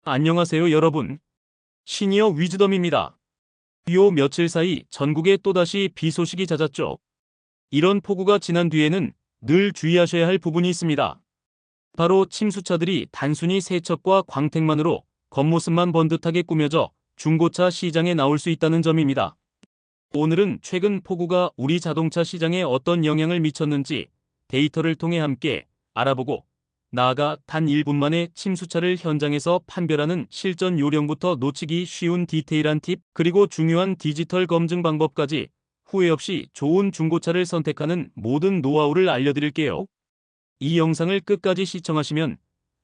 안녕하세요 여러분. 시니어 위즈덤입니다. 요 며칠 사이 전국에 또다시 비 소식이 잦았죠. 이런 폭우가 지난 뒤에는 늘 주의하셔야 할 부분이 있습니다. 바로 침수차들이 단순히 세척과 광택만으로 겉모습만 번듯하게 꾸며져 중고차 시장에 나올 수 있다는 점입니다. 오늘은 최근 폭우가 우리 자동차 시장에 어떤 영향을 미쳤는지 데이터를 통해 함께 알아보고, 나아가 단 1분 만에 침수차를 현장에서 판별하는 실전 요령부터 놓치기 쉬운 디테일한 팁, 그리고 중요한 디지털 검증 방법까지 후회 없이 좋은 중고차를 선택하는 모든 노하우를 알려드릴게요. 이 영상을 끝까지 시청하시면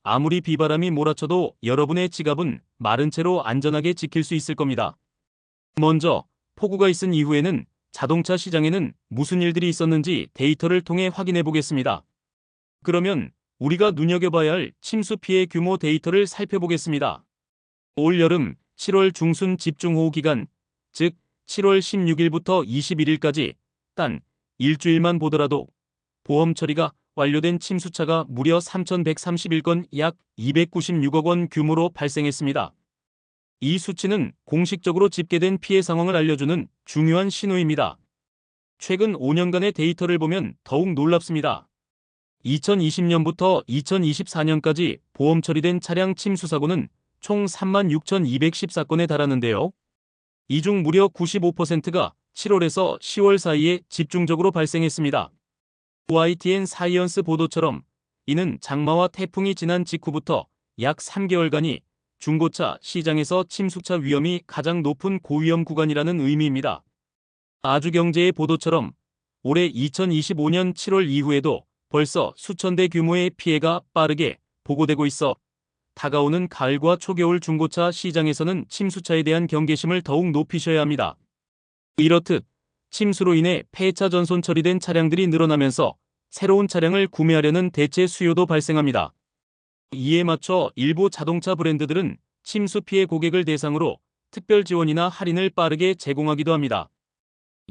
아무리 비바람이 몰아쳐도 여러분의 지갑은 마른 채로 안전하게 지킬 수 있을 겁니다. 먼저 폭우가 있은 이후에는 자동차 시장에는 무슨 일들이 있었는지 데이터를 통해 확인해 보겠습니다. 그러면 우리가 눈여겨봐야 할 침수 피해 규모 데이터를 살펴보겠습니다. 올 여름 7월 중순 집중호우 기간, 즉 7월 16일부터 21일까지 단 일주일만 보더라도 보험 처리가 완료된 침수차가 무려 3,131건, 약 296억 원 규모로 발생했습니다. 이 수치는 공식적으로 집계된 피해 상황을 알려주는 중요한 신호입니다. 최근 5년간의 데이터를 보면 더욱 놀랍습니다. 2020년부터 2024년까지 보험 처리된 차량 침수 사고는 총 36,214건에 달하는데요. 이 중 무려 95%가 7월에서 10월 사이에 집중적으로 발생했습니다. YTN 사이언스 보도처럼 이는 장마와 태풍이 지난 직후부터 약 3개월간이 중고차 시장에서 침수차 위험이 가장 높은 고위험 구간이라는 의미입니다. 아주경제의 보도처럼 올해 2025년 7월 이후에도 벌써 수천 대 규모의 피해가 빠르게 보고되고 있어 다가오는 가을과 초겨울 중고차 시장에서는 침수차에 대한 경계심을 더욱 높이셔야 합니다. 이렇듯 침수로 인해 폐차 전손 처리된 차량들이 늘어나면서 새로운 차량을 구매하려는 대체 수요도 발생합니다. 이에 맞춰 일부 자동차 브랜드들은 침수 피해 고객을 대상으로 특별 지원이나 할인을 빠르게 제공하기도 합니다.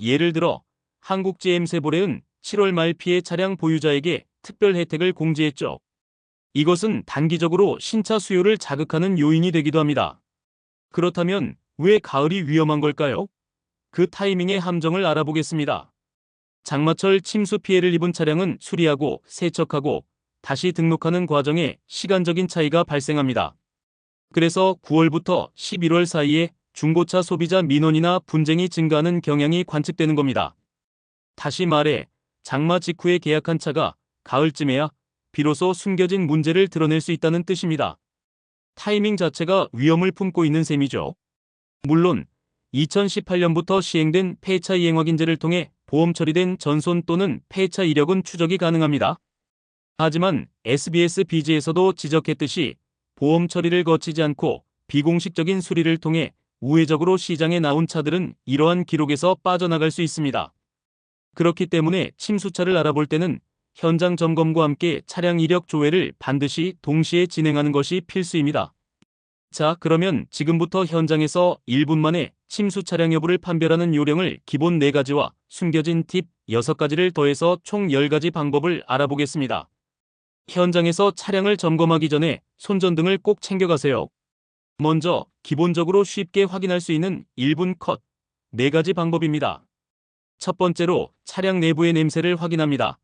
예를 들어 한국GM세보레은 7월 말 피해 차량 보유자에게 특별 혜택을 공지했죠. 이것은 단기적으로 신차 수요를 자극하는 요인이 되기도 합니다. 그렇다면 왜 가을이 위험한 걸까요? 그 타이밍의 함정을 알아보겠습니다. 장마철 침수 피해를 입은 차량은 수리하고 세척하고 다시 등록하는 과정에 시간적인 차이가 발생합니다. 그래서 9월부터 11월 사이에 중고차 소비자 민원이나 분쟁이 증가하는 경향이 관측되는 겁니다. 다시 말해 장마 직후에 계약한 차가 가을쯤에야 비로소 숨겨진 문제를 드러낼 수 있다는 뜻입니다. 타이밍 자체가 위험을 품고 있는 셈이죠. 물론 2018년부터 시행된 폐차 이행 확인제를 통해 보험 처리된 전손 또는 폐차 이력은 추적이 가능합니다. 하지만 SBS 비즈에서도 지적했듯이 보험 처리를 거치지 않고 비공식적인 수리를 통해 우회적으로 시장에 나온 차들은 이러한 기록에서 빠져나갈 수 있습니다. 그렇기 때문에 침수차를 알아볼 때는 현장 점검과 함께 차량 이력 조회를 반드시 동시에 진행하는 것이 필수입니다. 자, 그러면 지금부터 현장에서 1분 만에 침수 차량 여부를 판별하는 요령을 기본 4가지와 숨겨진 팁 6가지를 더해서 총 10가지 방법을 알아보겠습니다. 현장에서 차량을 점검하기 전에 손전등을 꼭 챙겨가세요. 먼저 기본적으로 쉽게 확인할 수 있는 1분 컷 4가지 방법입니다. 첫 번째로 차량 내부의 냄새를 확인합니다.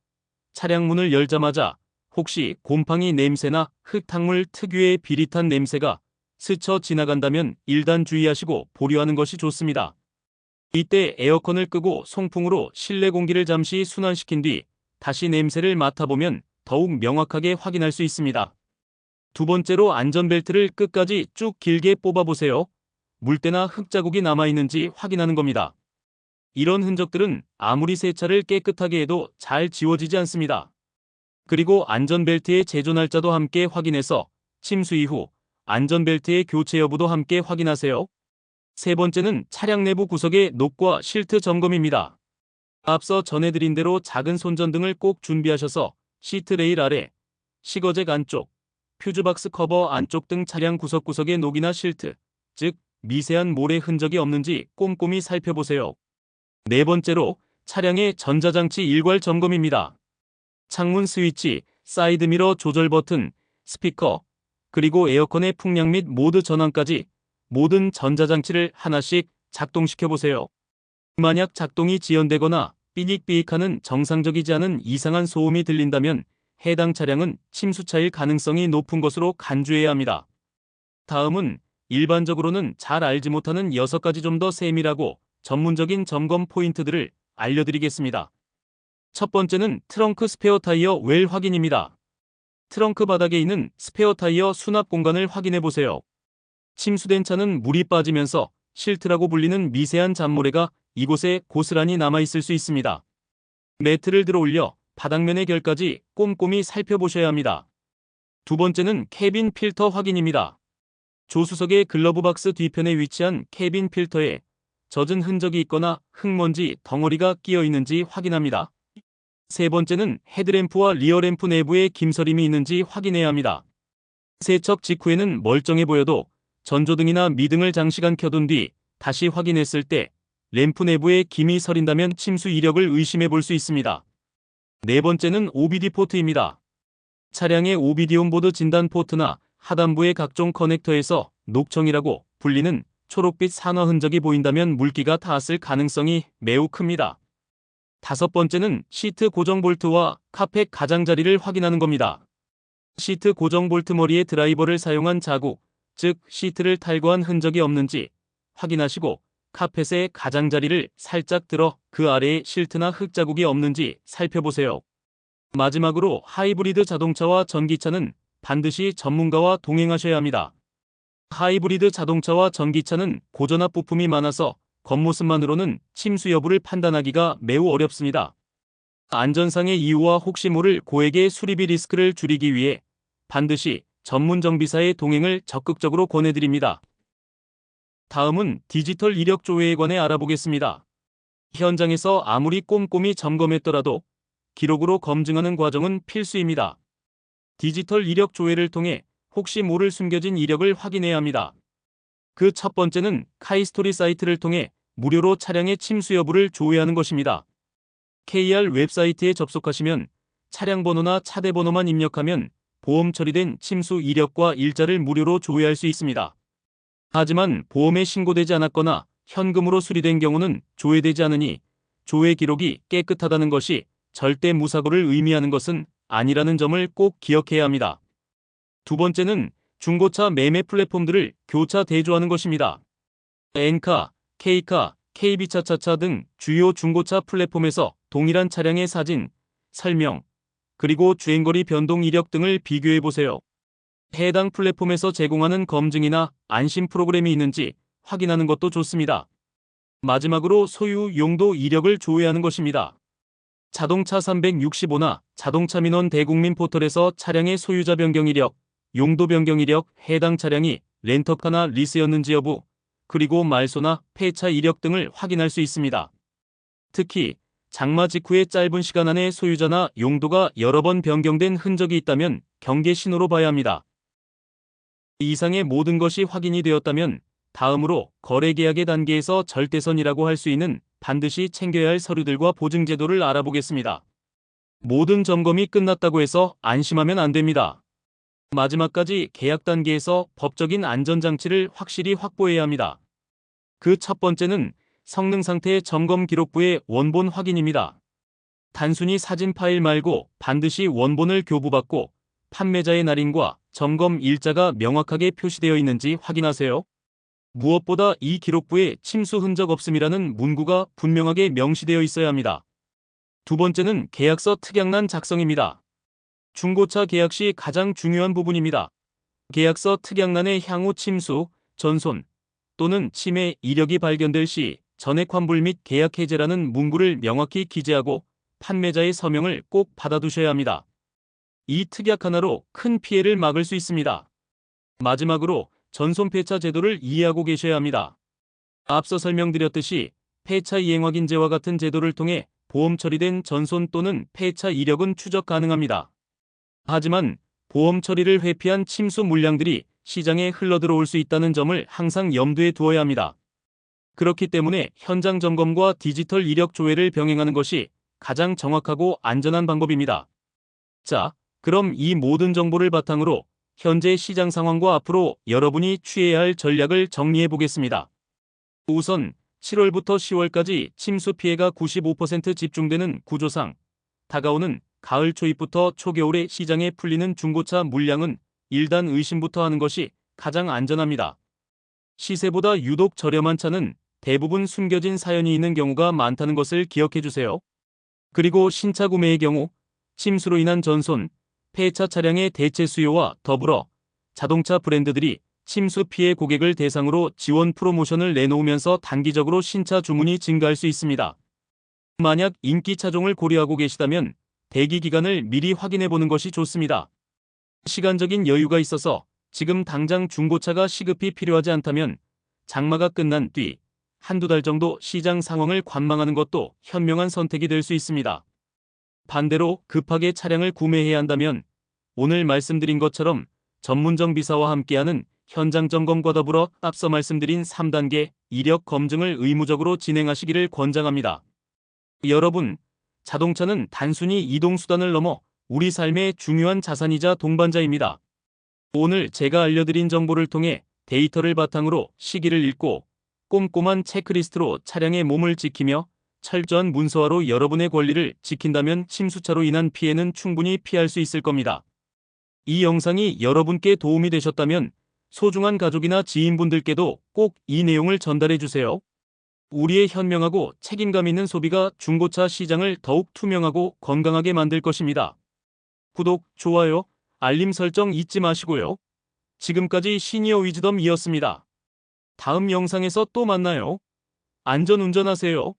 차량 문을 열자마자 혹시 곰팡이 냄새나 흙탕물 특유의 비릿한 냄새가 스쳐 지나간다면 일단 주의하시고 보류하는 것이 좋습니다. 이때 에어컨을 끄고 송풍으로 실내 공기를 잠시 순환시킨 뒤 다시 냄새를 맡아보면 더욱 명확하게 확인할 수 있습니다. 두 번째로 안전벨트를 끝까지 쭉 길게 뽑아보세요. 물때나 흙자국이 남아있는지 확인하는 겁니다. 이런 흔적들은 아무리 세차를 깨끗하게 해도 잘 지워지지 않습니다. 그리고 안전벨트의 제조 날짜도 함께 확인해서 침수 이후 안전벨트의 교체 여부도 함께 확인하세요. 세 번째는 차량 내부 구석의 녹과 실트 점검입니다. 앞서 전해드린 대로 작은 손전등을 꼭 준비하셔서 시트 레일 아래, 시거잭 안쪽, 퓨즈박스 커버 안쪽 등 차량 구석구석의 녹이나 실트, 즉 미세한 모래 흔적이 없는지 꼼꼼히 살펴보세요. 네 번째로 차량의 전자장치 일괄 점검입니다. 창문 스위치, 사이드미러 조절 버튼, 스피커, 그리고 에어컨의 풍량 및 모드 전환까지 모든 전자장치를 하나씩 작동시켜 보세요. 만약 작동이 지연되거나 삐익삐익하는 정상적이지 않은 이상한 소음이 들린다면 해당 차량은 침수차일 가능성이 높은 것으로 간주해야 합니다. 다음은 일반적으로는 잘 알지 못하는 6가지 좀 더 세밀하고 전문적인 점검 포인트들을 알려드리겠습니다. 첫 번째는 트렁크 스페어 타이어 웰 확인입니다. 트렁크 바닥에 있는 스페어 타이어 수납 공간을 확인해 보세요. 침수된 차는 물이 빠지면서 실트라고 불리는 미세한 잔모래가 이곳에 고스란히 남아있을 수 있습니다. 매트를 들어 올려 바닥면의 결까지 꼼꼼히 살펴보셔야 합니다. 두 번째는 캐빈 필터 확인입니다. 조수석의 글러브 박스 뒤편에 위치한 캐빈 필터에 젖은 흔적이 있거나 흙먼지 덩어리가 끼어 있는지 확인합니다. 세 번째는 헤드램프와 리어램프 내부에 김서림이 있는지 확인해야 합니다. 세척 직후에는 멀쩡해 보여도 전조등이나 미등을 장시간 켜둔 뒤 다시 확인했을 때 램프 내부에 김이 서린다면 침수 이력을 의심해 볼 수 있습니다. 네 번째는 OBD 포트입니다. 차량의 OBD 온보드 진단 포트나 하단부의 각종 커넥터에서 녹청이라고 불리는 초록빛 산화 흔적이 보인다면 물기가 닿았을 가능성이 매우 큽니다. 다섯 번째는 시트 고정 볼트와 카펫 가장자리를 확인하는 겁니다. 시트 고정 볼트 머리에 드라이버를 사용한 자국, 즉 시트를 탈거한 흔적이 없는지 확인하시고 카펫의 가장자리를 살짝 들어 그 아래에 실트나 흙 자국이 없는지 살펴보세요. 마지막으로 하이브리드 자동차와 전기차는 반드시 전문가와 동행하셔야 합니다. 하이브리드 자동차와 전기차는 고전압 부품이 많아서 겉모습만으로는 침수 여부를 판단하기가 매우 어렵습니다. 안전상의 이유와 혹시 모를 고액의 수리비 리스크를 줄이기 위해 반드시 전문 정비사의 동행을 적극적으로 권해드립니다. 다음은 디지털 이력 조회에 관해 알아보겠습니다. 현장에서 아무리 꼼꼼히 점검했더라도 기록으로 검증하는 과정은 필수입니다. 디지털 이력 조회를 통해 혹시 모를 숨겨진 이력을 확인해야 합니다. 그 첫 번째는 카이스토리 사이트를 통해 무료로 차량의 침수 여부를 조회하는 것입니다. KR 웹사이트에 접속하시면 차량 번호나 차대 번호만 입력하면 보험 처리된 침수 이력과 일자를 무료로 조회할 수 있습니다. 하지만 보험에 신고되지 않았거나 현금으로 수리된 경우는 조회되지 않으니 조회 기록이 깨끗하다는 것이 절대 무사고를 의미하는 것은 아니라는 점을 꼭 기억해야 합니다. 두 번째는 중고차 매매 플랫폼들을 교차 대조하는 것입니다. N카, K카, KB차차차 등 주요 중고차 플랫폼에서 동일한 차량의 사진, 설명, 그리고 주행거리 변동 이력 등을 비교해보세요. 해당 플랫폼에서 제공하는 검증이나 안심 프로그램이 있는지 확인하는 것도 좋습니다. 마지막으로 소유 용도 이력을 조회하는 것입니다. 자동차 365나 자동차 민원 대국민 포털에서 차량의 소유자 변경 이력, 용도 변경 이력, 해당 차량이 렌터카나 리스였는지 여부, 그리고 말소나 폐차 이력 등을 확인할 수 있습니다. 특히 장마 직후의 짧은 시간 안에 소유자나 용도가 여러 번 변경된 흔적이 있다면 경계 신호로 봐야 합니다. 이상의 모든 것이 확인이 되었다면 다음으로 거래계약의 단계에서 절대선이라고 할 수 있는 반드시 챙겨야 할 서류들과 보증 제도를 알아보겠습니다. 모든 점검이 끝났다고 해서 안심하면 안 됩니다. 마지막까지 계약 단계에서 법적인 안전장치를 확실히 확보해야 합니다. 그 첫 번째는 성능 상태 점검 기록부의 원본 확인입니다. 단순히 사진 파일 말고 반드시 원본을 교부받고 판매자의 날인과 점검 일자가 명확하게 표시되어 있는지 확인하세요. 무엇보다 이 기록부에 침수 흔적 없음이라는 문구가 분명하게 명시되어 있어야 합니다. 두 번째는 계약서 특약란 작성입니다. 중고차 계약 시 가장 중요한 부분입니다. 계약서 특약란에 향후 침수, 전손 또는 침해 이력이 발견될 시 전액 환불 및 계약 해제라는 문구를 명확히 기재하고 판매자의 서명을 꼭 받아두셔야 합니다. 이 특약 하나로 큰 피해를 막을 수 있습니다. 마지막으로 전손 폐차 제도를 이해하고 계셔야 합니다. 앞서 설명드렸듯이 폐차 이행 확인제와 같은 제도를 통해 보험 처리된 전손 또는 폐차 이력은 추적 가능합니다. 하지만 보험 처리를 회피한 침수 물량들이 시장에 흘러들어올 수 있다는 점을 항상 염두에 두어야 합니다. 그렇기 때문에 현장 점검과 디지털 이력 조회를 병행하는 것이 가장 정확하고 안전한 방법입니다. 자, 그럼 이 모든 정보를 바탕으로 현재 시장 상황과 앞으로 여러분이 취해야 할 전략을 정리해 보겠습니다. 우선 7월부터 10월까지 침수 피해가 95% 집중되는 구조상 다가오는 가을 초입부터 초겨울에 시장에 풀리는 중고차 물량은 일단 의심부터 하는 것이 가장 안전합니다. 시세보다 유독 저렴한 차는 대부분 숨겨진 사연이 있는 경우가 많다는 것을 기억해 주세요. 그리고 신차 구매의 경우 침수로 인한 전손, 폐차 차량의 대체 수요와 더불어 자동차 브랜드들이 침수 피해 고객을 대상으로 지원 프로모션을 내놓으면서 단기적으로 신차 주문이 증가할 수 있습니다. 만약 인기 차종을 고려하고 계시다면 대기 기간을 미리 확인해 보는 것이 좋습니다. 시간적인 여유가 있어서 지금 당장 중고차가 시급히 필요하지 않다면 장마가 끝난 뒤 한두 달 정도 시장 상황을 관망하는 것도 현명한 선택이 될 수 있습니다. 반대로 급하게 차량을 구매해야 한다면 오늘 말씀드린 것처럼 전문 정비사와 함께하는 현장 점검과 더불어 앞서 말씀드린 3단계 이력 검증을 의무적으로 진행하시기를 권장합니다. 여러분, 자동차는 단순히 이동수단을 넘어 우리 삶의 중요한 자산이자 동반자입니다. 오늘 제가 알려드린 정보를 통해 데이터를 바탕으로 시기를 읽고 꼼꼼한 체크리스트로 차량의 몸을 지키며 철저한 문서화로 여러분의 권리를 지킨다면 침수차로 인한 피해는 충분히 피할 수 있을 겁니다. 이 영상이 여러분께 도움이 되셨다면 소중한 가족이나 지인분들께도 꼭 이 내용을 전달해 주세요. 우리의 현명하고 책임감 있는 소비가 중고차 시장을 더욱 투명하고 건강하게 만들 것입니다. 구독, 좋아요, 알림 설정 잊지 마시고요. 지금까지 시니어 위즈덤이었습니다. 다음 영상에서 또 만나요. 안전 운전하세요.